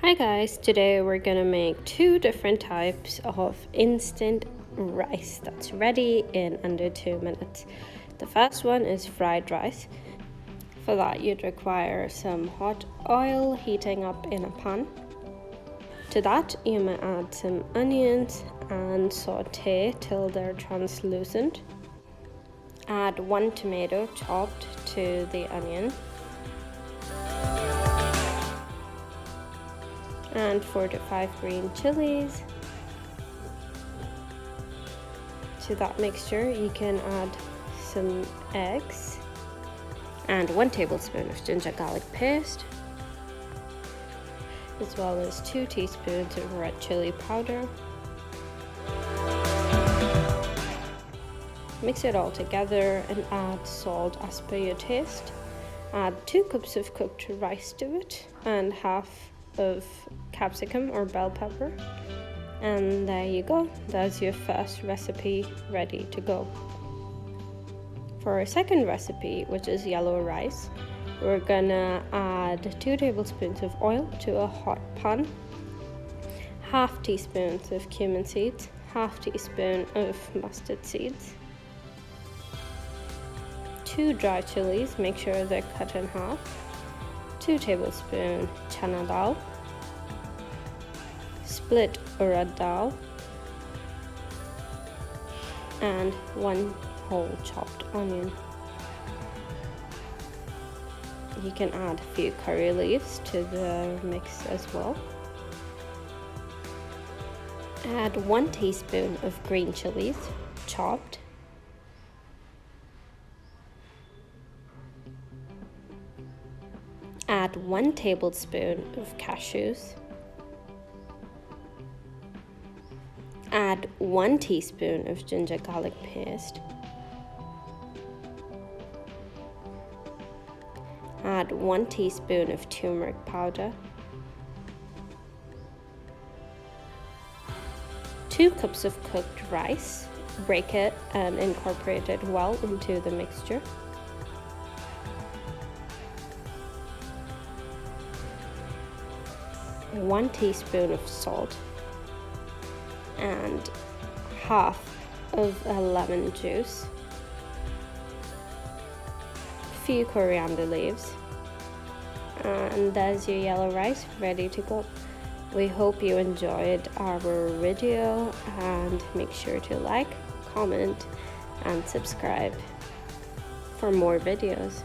Hi guys, today we're gonna make two different types of instant rice that's ready in under 2 minutes. The first one is fried rice. For that you'd require some hot oil heating up in a pan. To that you may add some onions and saute till they're translucent. Add 1 tomato chopped to the onion. And 4 to 5 green chilies. To that mixture you can add some eggs and 1 tablespoon of ginger garlic paste, as well as 2 teaspoons of red chili powder. Mix it all together and add salt as per your taste. Add 2 cups of cooked rice to it and half of capsicum or bell pepper, and there you go. That's your first recipe ready to go. For our second recipe, which is yellow rice, we're gonna add 2 tablespoons of oil to a hot pan, half teaspoons of cumin seeds, half teaspoon of mustard seeds, 2 dry chilies, make sure they're cut in half, 2 tablespoons Chana dal, split Urad dal, and 1 whole chopped onion. You can add a few curry leaves to the mix as well. Add 1 teaspoon of green chilies chopped. Add 1 tablespoon of cashews. Add 1 teaspoon of ginger garlic paste. Add 1 teaspoon of turmeric powder. 2 cups of cooked rice. Break it and incorporate it well into the mixture. One teaspoon of salt and half of a lemon juice, a few coriander leaves, and there's your yellow rice ready to go. We hope you enjoyed our video, and make sure to like, comment and subscribe for more videos.